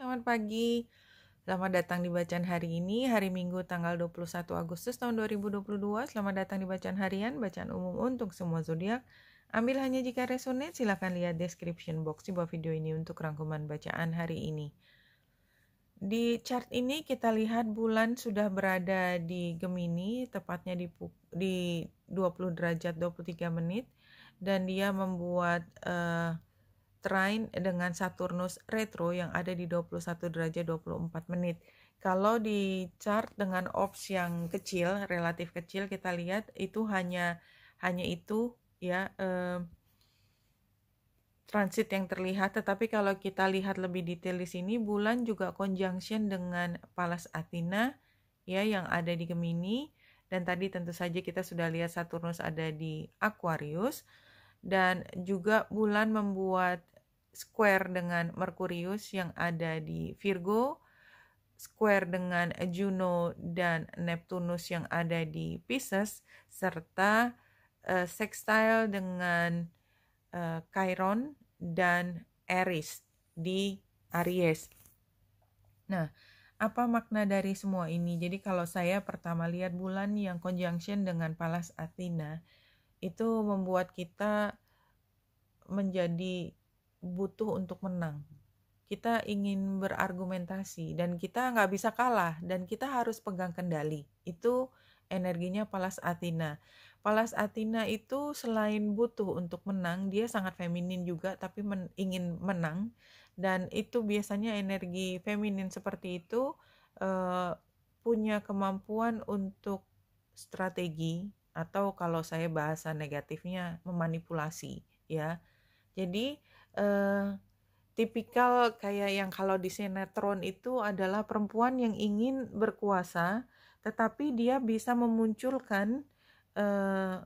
selamat pagi. Selamat datang di bacaan hari ini, hari Minggu tanggal 21 Agustus tahun 2022. Selamat datang di bacaan harian, bacaan umum untuk semua zodiak. Ambil hanya jika resonate, silakan lihat description box di bawah video ini untuk rangkuman bacaan hari ini. Di chart ini kita lihat bulan sudah berada di Gemini, tepatnya di 20 derajat 23 menit. Dan dia membuat trine dengan Saturnus retro yang ada di 21 derajat 24 menit. Kalau di chart dengan orbs yang kecil, relatif kecil, kita lihat itu hanya itu ya transit yang terlihat. Tetapi kalau kita lihat lebih detail di sini, bulan juga conjunction dengan Pallas Athena ya yang ada di Gemini, dan tadi tentu saja kita sudah lihat Saturnus ada di Aquarius, dan juga bulan membuat square dengan Merkurius yang ada di Virgo, square dengan Juno dan Neptunus yang ada di Pisces, serta sextile dengan Chiron dan Aries di Aries. Nah, apa makna dari semua ini? Jadi kalau saya pertama lihat bulan yang conjunction dengan Pallas Athena, itu membuat kita menjadi butuh untuk menang. Kita ingin berargumentasi dan kita nggak bisa kalah dan kita harus pegang kendali. Itu energinya Pallas Athena. Pallas Athena itu selain butuh untuk menang, dia sangat feminin juga tapi ingin menang, dan itu biasanya energi feminin seperti itu punya kemampuan untuk strategi, atau kalau saya bahasa negatifnya memanipulasi ya. Jadi tipikal kayak yang kalau di sinetron itu adalah perempuan yang ingin berkuasa, tetapi dia bisa memunculkan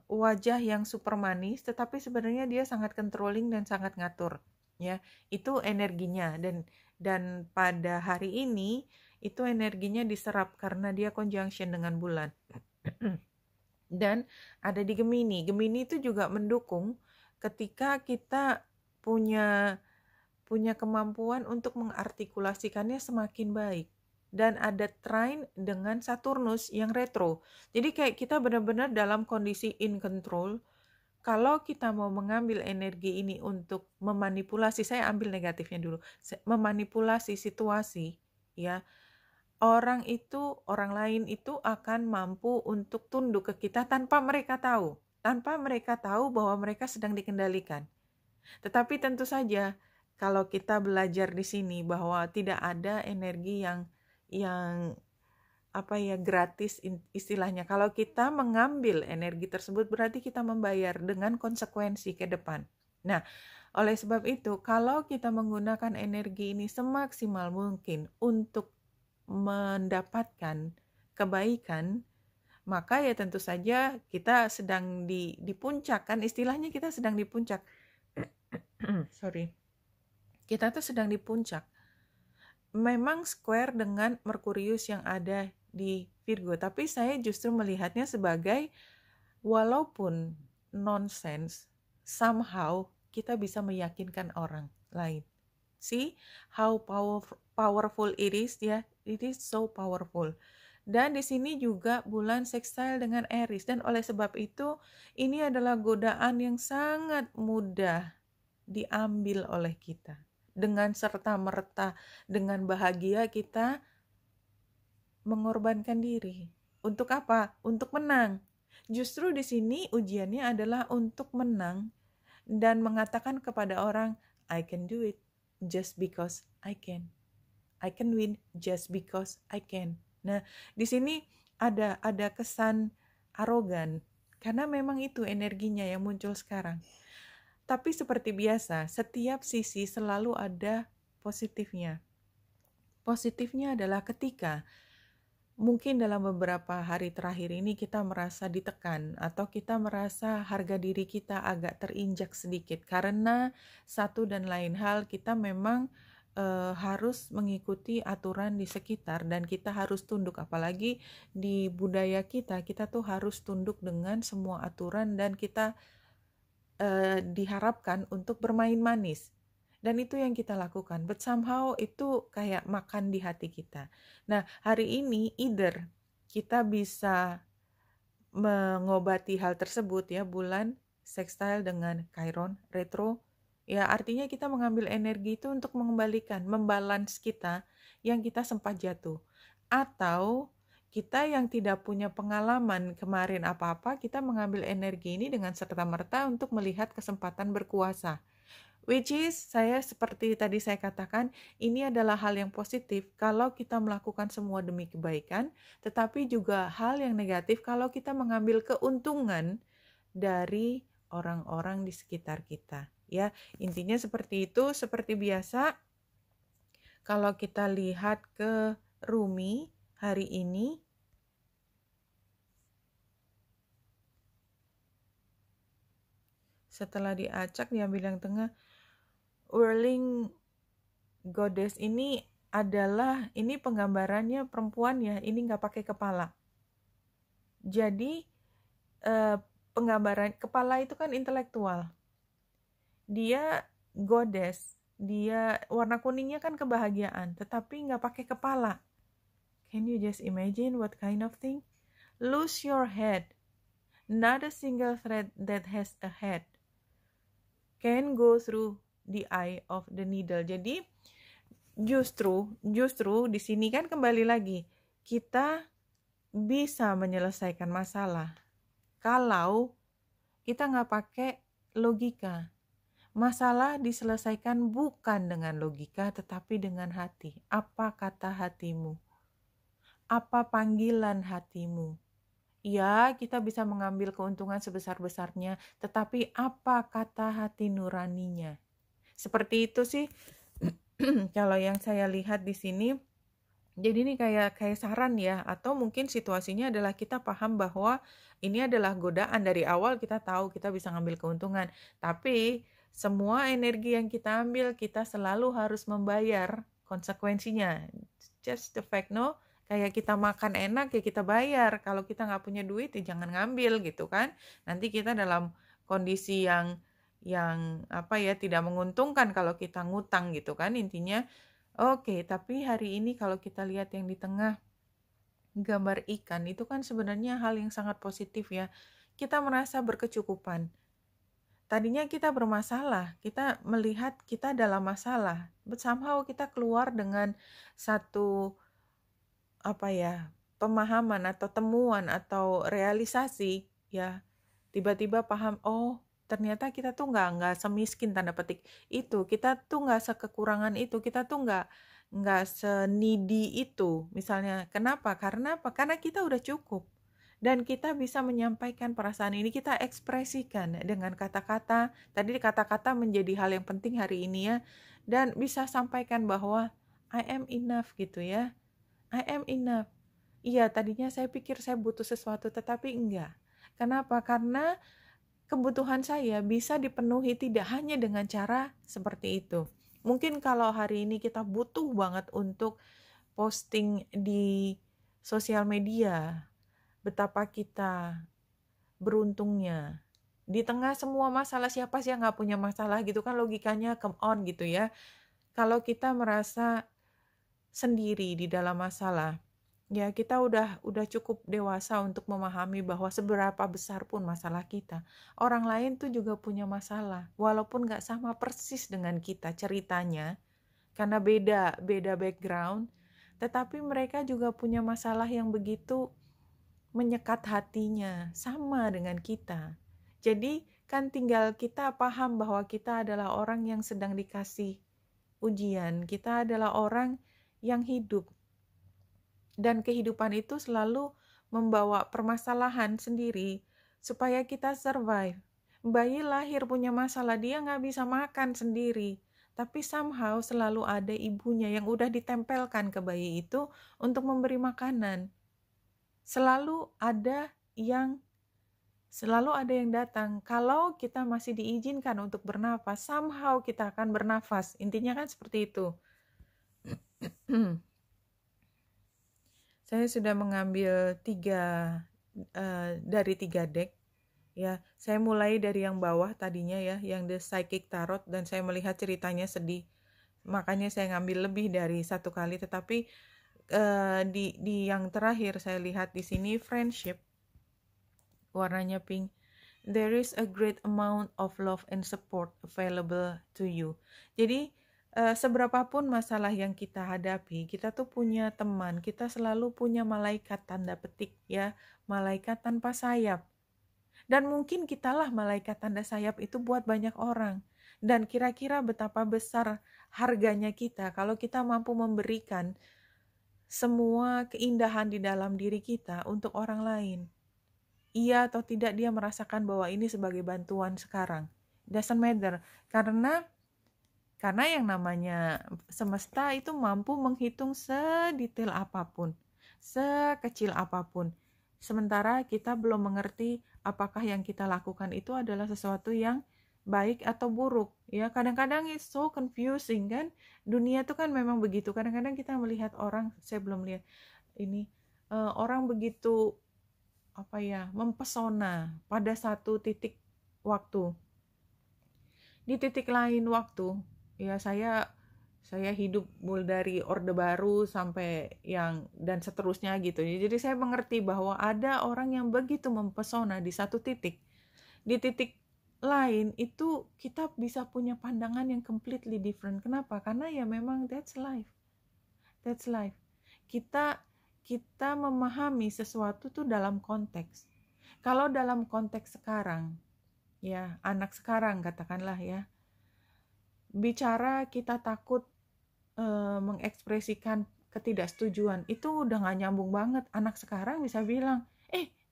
wajah yang super manis, tetapi sebenarnya dia sangat controlling dan sangat ngatur. Ya, itu energinya, dan pada hari ini itu energinya diserap karena dia conjunction dengan bulan. Dan ada di Gemini. Gemini itu juga mendukung ketika kita punya kemampuan untuk mengartikulasikannya semakin baik. Dan ada trine dengan Saturnus yang retro. Jadi kayak kita benar-benar dalam kondisi in control. Kalau kita mau mengambil energi ini untuk memanipulasi, saya ambil negatifnya dulu, memanipulasi situasi, ya, orang lain itu akan mampu untuk tunduk ke kita tanpa mereka tahu bahwa mereka sedang dikendalikan. Tetapi tentu saja kalau kita belajar di sini bahwa tidak ada energi yang gratis istilahnya. Kalau kita mengambil energi tersebut berarti kita membayar dengan konsekuensi ke depan. Nah, oleh sebab itu kalau kita menggunakan energi ini semaksimal mungkin untuk mendapatkan kebaikan, maka ya tentu saja kita sedang di puncak, kan istilahnya kita sedang di puncak. Kita tuh sedang di puncak. Memang square dengan Merkurius yang ada di Virgo, tapi saya justru melihatnya sebagai walaupun nonsense, somehow kita bisa meyakinkan orang lain. See how powerful it is ya. It is so powerful. Dan di sini juga bulan sextile dengan Aries, dan oleh sebab itu ini adalah godaan yang sangat mudah diambil oleh kita. Dengan serta-merta, dengan bahagia kita mengorbankan diri. Untuk apa? Untuk menang. Justru di sini ujiannya adalah untuk menang dan mengatakan kepada orang, I can do it just because I can. I can win just because I can. Nah, di sini ada kesan arogan karena memang itu energinya yang muncul sekarang. Tapi seperti biasa, setiap sisi selalu ada positifnya. Positifnya adalah ketika mungkin dalam beberapa hari terakhir ini kita merasa ditekan atau kita merasa harga diri kita agak terinjak sedikit karena satu dan lain hal kita memang harus mengikuti aturan di sekitar dan kita harus tunduk, apalagi di budaya kita tuh harus tunduk dengan semua aturan dan kita diharapkan untuk bermain manis. Dan itu yang kita lakukan. But somehow itu kayak makan di hati kita. Nah, hari ini either kita bisa mengobati hal tersebut ya, bulan sextile dengan Chiron retro. Ya, artinya kita mengambil energi itu untuk mengembalikan, membalance kita yang kita sempat jatuh. Atau kita yang tidak punya pengalaman kemarin apa-apa, kita mengambil energi ini dengan serta-merta untuk melihat kesempatan berkuasa. Which is, saya seperti tadi saya katakan, ini adalah hal yang positif kalau kita melakukan semua demi kebaikan, tetapi juga hal yang negatif kalau kita mengambil keuntungan dari orang-orang di sekitar kita. Ya, intinya seperti itu. Seperti biasa, kalau kita lihat ke Rumi hari ini, setelah diacak diambil yang tengah, whirling goddess ini adalah, ini penggambarannya perempuan ya, ini nggak pakai kepala. Jadi penggambaran kepala itu kan intelektual. Dia goddess, dia warna kuningnya kan kebahagiaan, tetapi nggak pakai kepala. Can you just imagine what kind of thing? Lose your head. Not a single thread that has a head can go through the eye of the needle. Jadi justru di sini kan kembali lagi, kita bisa menyelesaikan masalah kalau kita nggak pakai logika. Masalah diselesaikan bukan dengan logika, tetapi dengan hati. Apa kata hatimu? Apa panggilan hatimu? Ya, kita bisa mengambil keuntungan sebesar-besarnya, tetapi apa kata hati nuraninya? Seperti itu sih kalau yang saya lihat di sini. Jadi ini kayak saran ya, atau mungkin situasinya adalah kita paham bahwa ini adalah godaan. Dari awal kita tahu kita bisa ngambil keuntungan, tapi semua energi yang kita ambil kita selalu harus membayar konsekuensinya. Just the fact, no? Kayak kita makan enak ya kita bayar. Kalau kita nggak punya duit ya jangan ngambil gitu kan. Nanti kita dalam kondisi yang apa ya, tidak menguntungkan kalau kita ngutang gitu kan intinya. Oke, tapi hari ini kalau kita lihat yang di tengah gambar ikan, itu kan sebenarnya hal yang sangat positif ya. Kita merasa berkecukupan. Tadinya kita bermasalah, kita melihat kita dalam masalah. But somehow kita keluar dengan satu pemahaman atau temuan atau realisasi ya. Tiba-tiba paham, oh ternyata kita tuh nggak semiskin tanda petik itu, kita tuh nggak sekekurangan itu, kita tuh nggak senidi itu misalnya. Kenapa? Karena apa? Karena kita udah cukup dan kita bisa menyampaikan perasaan ini, kita ekspresikan dengan kata-kata. Tadi kata-kata menjadi hal yang penting hari ini ya, dan bisa sampaikan bahwa I am enough gitu ya. I am enough. Iya, tadinya saya pikir saya butuh sesuatu, tetapi enggak. Kenapa? Karena kebutuhan saya bisa dipenuhi tidak hanya dengan cara seperti itu. Mungkin kalau hari ini kita butuh banget untuk posting di sosial media, betapa kita beruntungnya. Di tengah semua masalah, siapa sih yang nggak punya masalah gitu kan, logikanya come on gitu ya. Kalau kita merasa sendiri di dalam masalah, ya kita udah cukup dewasa untuk memahami bahwa seberapa besar pun masalah kita, orang lain tuh juga punya masalah, walaupun gak sama persis dengan kita ceritanya, karena beda background, tetapi mereka juga punya masalah yang begitu menyekat hatinya, sama dengan kita. Jadi kan tinggal kita paham bahwa kita adalah orang yang sedang dikasih ujian, kita adalah orang yang hidup. Dan kehidupan itu selalu membawa permasalahan sendiri supaya kita survive. Bayi lahir punya masalah, dia nggak bisa makan sendiri. Tapi somehow selalu ada ibunya yang udah ditempelkan ke bayi itu untuk memberi makanan. Selalu ada yang datang. Kalau kita masih diizinkan untuk bernafas, somehow kita akan bernafas. Intinya kan seperti itu. Saya sudah mengambil 3 dari 3 deck. Ya, saya mulai dari yang bawah tadinya ya, yang The Psychic Tarot, dan saya melihat ceritanya sedih. Makanya saya ngambil lebih dari satu kali, tetapi di yang terakhir saya lihat di sini friendship, warnanya pink. There is a great amount of love and support available to you. Jadi seberapapun masalah yang kita hadapi, kita tuh punya teman, kita selalu punya malaikat tanda petik ya, malaikat tanpa sayap. Dan mungkin kitalah malaikat tanda sayap itu buat banyak orang. Dan kira-kira betapa besar harganya kita kalau kita mampu memberikan semua keindahan di dalam diri kita untuk orang lain. Iya atau tidak dia merasakan bahwa ini sebagai bantuan sekarang. Doesn't matter. Karena yang namanya semesta itu mampu menghitung sedetail apapun, sekecil apapun. Sementara kita belum mengerti apakah yang kita lakukan itu adalah sesuatu yang baik atau buruk. Ya, kadang-kadang it's so confusing kan. Dunia itu kan memang begitu. Kadang-kadang kita melihat orang, saya belum lihat ini, orang begitu mempesona pada satu titik waktu. Di titik lain waktu, ya saya hidup mulai dari Orde Baru sampai yang dan seterusnya gitu. Jadi saya mengerti bahwa ada orang yang begitu mempesona di satu titik. Di titik lain itu kita bisa punya pandangan yang completely different. Kenapa? Karena ya memang that's life. That's life. Kita memahami sesuatu tuh dalam konteks. Kalau dalam konteks sekarang, ya anak sekarang katakanlah ya, bicara kita takut mengekspresikan ketidaksetujuan, itu udah gak nyambung banget. Anak sekarang bisa bilang,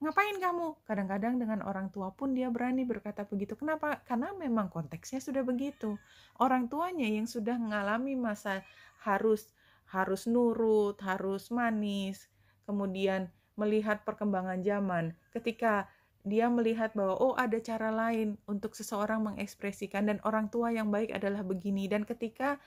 ngapain kamu? Kadang-kadang dengan orang tua pun dia berani berkata begitu. Kenapa? Karena memang konteksnya sudah begitu. Orang tuanya yang sudah mengalami masa harus nurut, harus manis, kemudian melihat perkembangan zaman. Ketika dia melihat bahwa ada cara lain untuk seseorang mengekspresikan, dan orang tua yang baik adalah begini. Dan ketika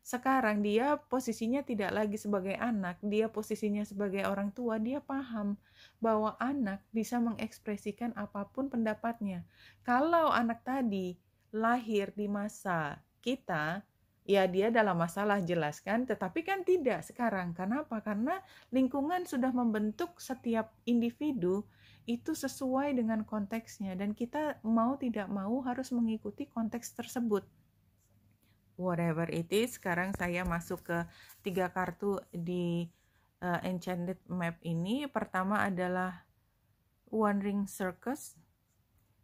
sekarang dia posisinya tidak lagi sebagai anak, dia posisinya sebagai orang tua, dia paham bahwa anak bisa mengekspresikan apapun pendapatnya. Kalau anak tadi lahir di masa kita, ya dia dalam masalah jelas kan, tetapi kan tidak sekarang. Kenapa? Karena lingkungan sudah membentuk setiap individu itu sesuai dengan konteksnya, dan kita mau tidak mau harus mengikuti konteks tersebut. Whatever it is, sekarang saya masuk ke 3 kartu di Enchanted Map ini. Pertama adalah Wandering Circus.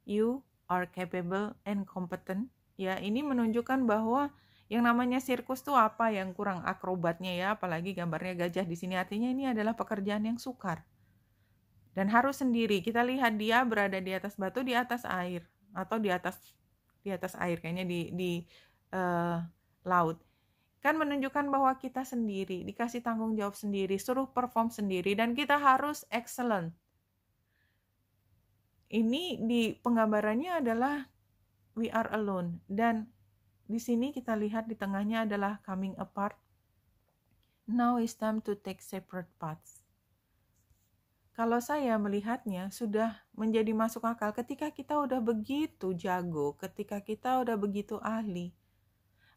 You are capable and competent. Ya, ini menunjukkan bahwa yang namanya sirkus tuh apa yang kurang akrobatnya ya, apalagi gambarnya gajah di sini, artinya ini adalah pekerjaan yang sukar. Dan harus sendiri. Kita lihat dia berada di atas batu, di atas air, atau di atas air kayaknya di laut. Kan menunjukkan bahwa kita sendiri, dikasih tanggung jawab sendiri, suruh perform sendiri, dan kita harus excellent. Ini di penggambarannya adalah we are alone, dan di sini kita lihat di tengahnya adalah coming apart. Now is time to take separate paths. Kalau saya melihatnya sudah menjadi masuk akal ketika kita udah begitu jago, ketika kita udah begitu ahli.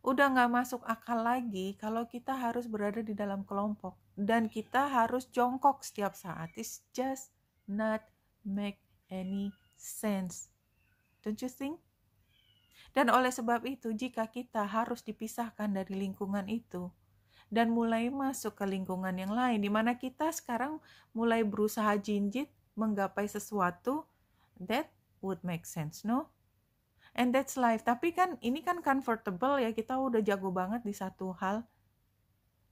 Udah gak masuk akal lagi kalau kita harus berada di dalam kelompok dan kita harus jongkok setiap saat. It's just not make any sense. Don't you think? Dan oleh sebab itu, jika kita harus dipisahkan dari lingkungan itu dan mulai masuk ke lingkungan yang lain, di mana kita sekarang mulai berusaha jinjit menggapai sesuatu, that would make sense, no? And that's life. Tapi kan ini kan comfortable ya, kita udah jago banget di satu hal.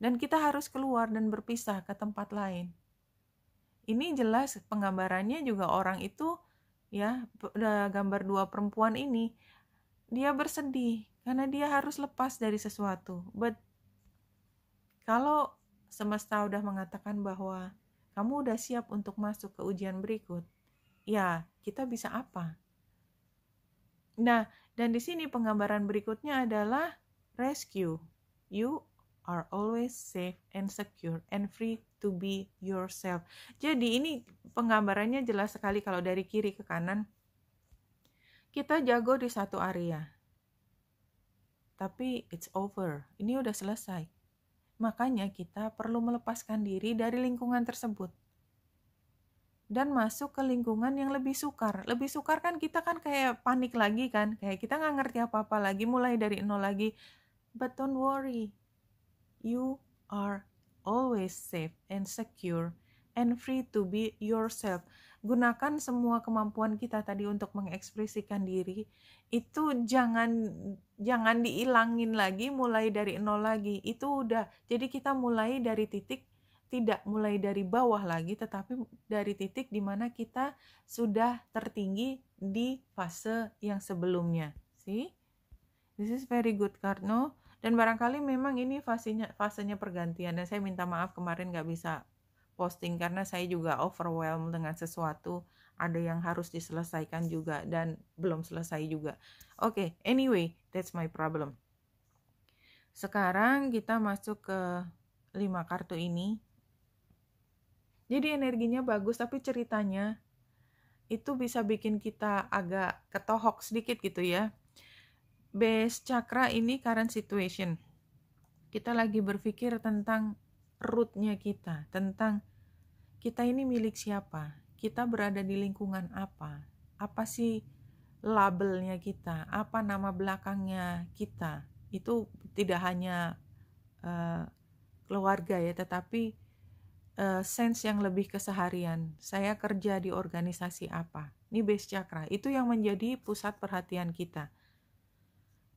Dan kita harus keluar dan berpisah ke tempat lain. Ini jelas penggambarannya juga orang itu ya, gambar 2 perempuan ini, dia bersedih karena dia harus lepas dari sesuatu. But kalau semesta udah mengatakan bahwa kamu udah siap untuk masuk ke ujian berikut, ya kita bisa apa? Nah, dan di sini penggambaran berikutnya adalah rescue. You are always safe and secure and free to be yourself. Jadi ini penggambarannya jelas sekali kalau dari kiri ke kanan. Kita jago di satu area, tapi it's over. Ini udah selesai. Makanya kita perlu melepaskan diri dari lingkungan tersebut dan masuk ke lingkungan yang lebih sukar. Lebih sukar kan kita kan kayak panik lagi kan, kayak kita nggak ngerti apa-apa lagi, mulai dari nol lagi. But don't worry, you are always safe and secure and free to be yourself. Gunakan semua kemampuan kita tadi untuk mengekspresikan diri. Itu jangan diilangin lagi, mulai dari nol lagi. Itu udah. Jadi kita mulai dari titik, tidak mulai dari bawah lagi, tetapi dari titik di mana kita sudah tertinggi di fase yang sebelumnya. See? This is very good card, no? Dan barangkali memang ini fasenya pergantian, dan saya minta maaf kemarin nggak bisa posting karena saya juga overwhelmed dengan sesuatu, ada yang harus diselesaikan juga dan belum selesai juga. Oke, anyway, that's my problem. Sekarang kita masuk ke 5 kartu ini. Jadi energinya bagus, tapi ceritanya itu bisa bikin kita agak ketohok sedikit gitu ya. Base chakra ini current situation. Kita lagi berpikir tentang rootnya kita, tentang kita ini milik siapa, kita berada di lingkungan apa sih labelnya kita, apa nama belakangnya kita. Itu tidak hanya keluarga ya, tetapi sense yang lebih keseharian. Saya kerja di organisasi apa, ini base chakra, itu yang menjadi pusat perhatian kita.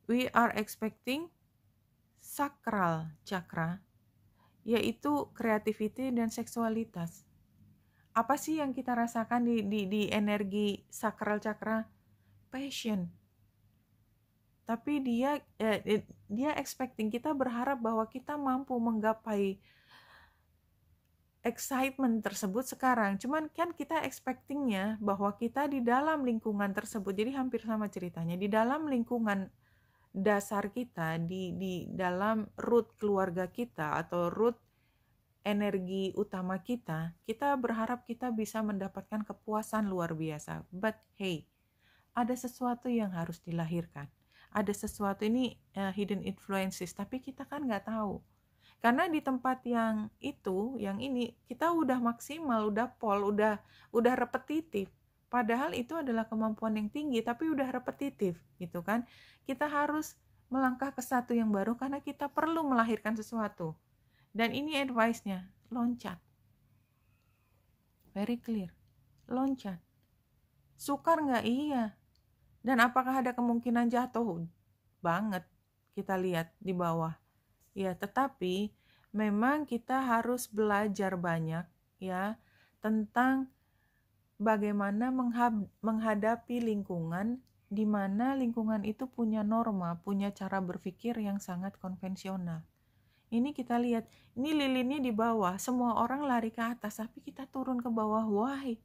We are expecting sakral chakra, yaitu creativity dan seksualitas. Apa sih yang kita rasakan di energi sakral chakra? Passion. Tapi dia expecting, kita berharap bahwa kita mampu menggapai excitement tersebut sekarang. Cuman kan kita expectingnya bahwa kita di dalam lingkungan tersebut, jadi hampir sama ceritanya, di dalam lingkungan dasar kita, di dalam root keluarga kita atau root energi utama kita berharap kita bisa mendapatkan kepuasan luar biasa. But hey, ada sesuatu yang harus dilahirkan. Ada sesuatu ini hidden influences, tapi kita kan nggak tahu. Karena di tempat yang itu, yang ini, kita udah maksimal, udah udah repetitif. Padahal itu adalah kemampuan yang tinggi, tapi udah repetitif, gitu kan. Kita harus melangkah ke satu yang baru karena kita perlu melahirkan sesuatu. Dan ini advice-nya, loncat. Very clear, loncat. Sukar nggak? Iya. Dan apakah ada kemungkinan jatuh? Banget, kita lihat di bawah. Ya, tetapi memang kita harus belajar banyak ya tentang bagaimana menghadapi lingkungan, di mana lingkungan itu punya norma, punya cara berpikir yang sangat konvensional. Ini kita lihat, ini lilinnya di bawah, semua orang lari ke atas, tapi kita turun ke bawah. Why?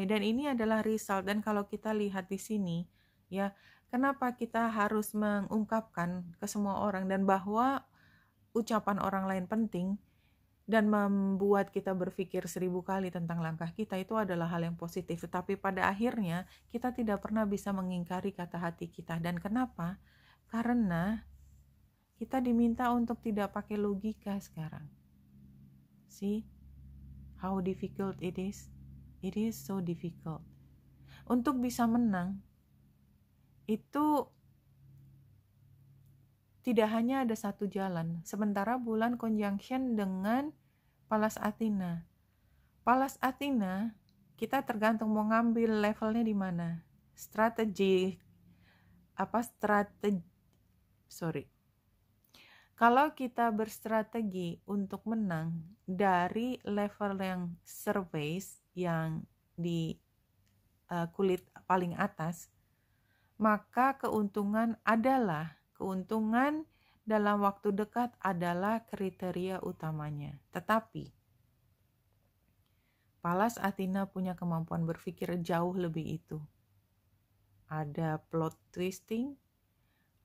Dan ini adalah result. Dan kalau kita lihat di sini, ya, kenapa kita harus mengungkapkan ke semua orang dan bahwa ucapan orang lain penting dan membuat kita berpikir 1000 kali tentang langkah kita, itu adalah hal yang positif. Tetapi pada akhirnya kita tidak pernah bisa mengingkari kata hati kita. Dan kenapa? Karena kita diminta untuk tidak pakai logika sekarang. See how difficult it is? It is so difficult. Untuk bisa menang, itu tidak hanya ada satu jalan. Sementara bulan conjunction dengan Pallas Athena. Pallas Athena, kita tergantung mau ngambil levelnya di mana. Kalau kita berstrategi untuk menang dari level yang surface, yang di kulit paling atas, maka keuntungan dalam waktu dekat adalah kriteria utamanya. Tetapi Pallas Athena punya kemampuan berpikir jauh lebih itu. Ada plot twisting,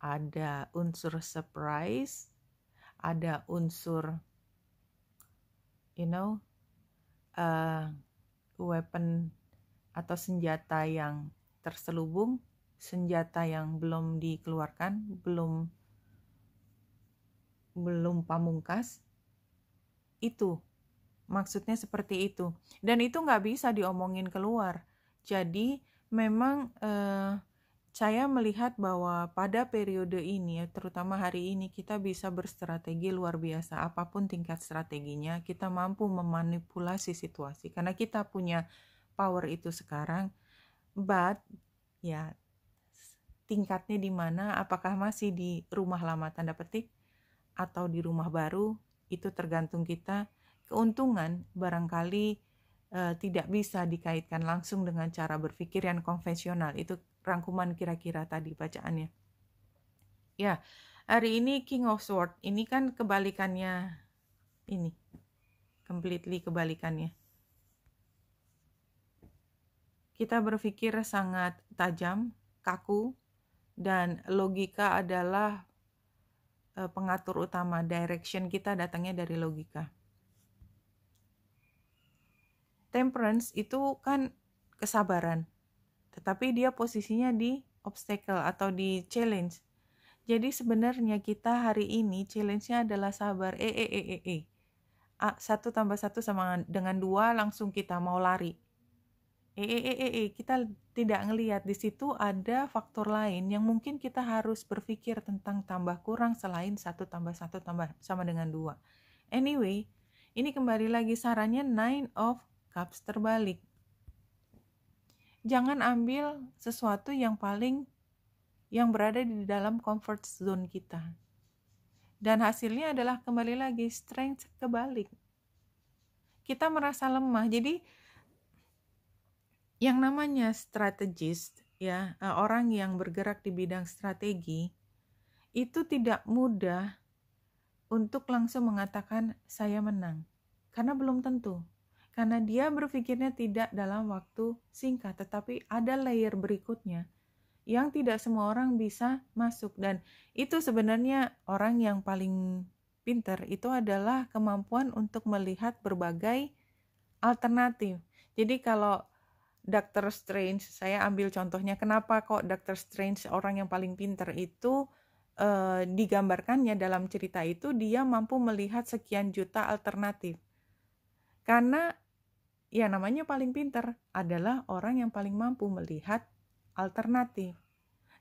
ada unsur surprise, ada unsur weapon atau senjata yang terselubung, senjata yang belum dikeluarkan, belum pamungkas. Itu maksudnya seperti itu, dan itu nggak bisa diomongin keluar. Jadi memang saya melihat bahwa pada periode ini, terutama hari ini, kita bisa berstrategi luar biasa. Apapun tingkat strateginya, kita mampu memanipulasi situasi karena kita punya power itu sekarang. But ya, tingkatnya di mana? Apakah masih di rumah lama tanda petik atau di rumah baru? Itu tergantung kita. Keuntungan barangkali tidak bisa dikaitkan langsung dengan cara berpikir yang konvensional. Itu rangkuman kira-kira tadi bacaannya. Ya, hari ini King of Swords, ini kan kebalikannya ini. Completely kebalikannya. Kita berpikir sangat tajam, kaku, dan logika adalah pengatur utama. Direction kita datangnya dari logika. Temperance itu kan kesabaran, tetapi dia posisinya di obstacle atau di challenge. Jadi sebenarnya kita hari ini challenge-nya adalah sabar. 1 tambah 1 sama dengan 2, langsung kita mau lari. Kita tidak ngelihat di situ ada faktor lain yang mungkin kita harus berpikir tentang tambah kurang selain 1 tambah 1 tambah sama dengan 2. Anyway, ini kembali lagi sarannya 9 of Cups terbalik. Jangan ambil sesuatu yang berada di dalam comfort zone kita. Dan hasilnya adalah kembali lagi strength kebalik. Kita merasa lemah. Jadi yang namanya strategist, ya, orang yang bergerak di bidang strategi, itu tidak mudah untuk langsung mengatakan saya menang. Karena belum tentu. Karena dia berpikirnya tidak dalam waktu singkat, tetapi ada layer berikutnya yang tidak semua orang bisa masuk. Dan itu sebenarnya orang yang paling pintar itu adalah kemampuan untuk melihat berbagai alternatif. Jadi kalau Dr. Strange, saya ambil contohnya, kenapa kok Dr. Strange orang yang paling pintar itu digambarkannya dalam cerita itu dia mampu melihat sekian juta alternatif. Karena ya namanya paling pintar adalah orang yang paling mampu melihat alternatif.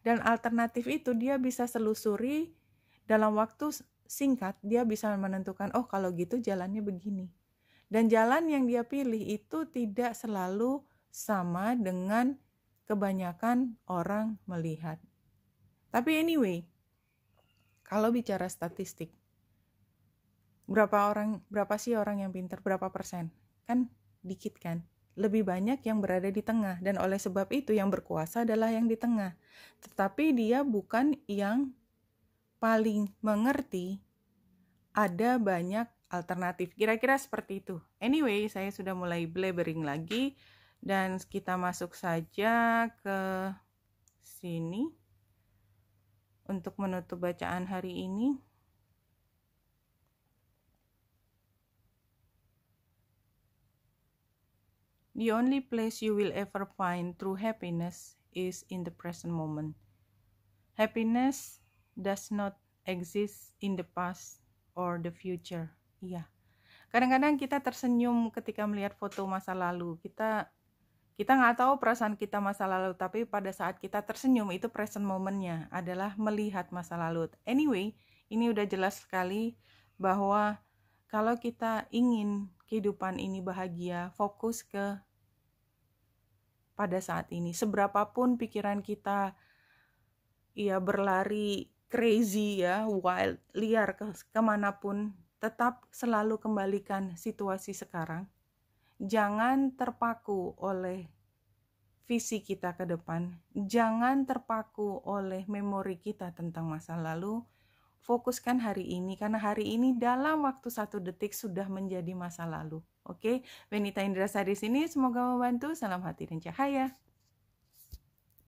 Dan alternatif itu dia bisa selusuri dalam waktu singkat, dia bisa menentukan, oh kalau gitu jalannya begini. Dan jalan yang dia pilih itu tidak selalu sama dengan kebanyakan orang melihat. Tapi anyway, kalau bicara statistik, berapa sih orang yang pintar, berapa persen? Kan dikit kan? Lebih banyak yang berada di tengah, dan oleh sebab itu yang berkuasa adalah yang di tengah. Tetapi dia bukan yang paling mengerti, ada banyak alternatif. Kira-kira seperti itu. Anyway, saya sudah mulai blabbering lagi, dan kita masuk saja ke sini untuk menutup bacaan hari ini. The only place you will ever find true happiness is in the present moment. Happiness does not exist in the past or the future. Iya. Kadang-kadang kita tersenyum ketika melihat foto masa lalu. Kita nggak tahu perasaan kita masa lalu, tapi pada saat kita tersenyum itu present moment-nya adalah melihat masa lalu. Anyway, ini udah jelas sekali bahwa kalau kita ingin kehidupan ini bahagia, fokus ke pada saat ini. Seberapapun pikiran kita ya berlari crazy ya, wild, liar kemanapun, tetap selalu kembalikan situasi sekarang. Jangan terpaku oleh visi kita ke depan. Jangan terpaku oleh memori kita tentang masa lalu. Fokuskan hari ini, karena hari ini dalam waktu 1 detik sudah menjadi masa lalu. Oke, Benita Indrasari di sini, semoga membantu. Salam hati dan cahaya.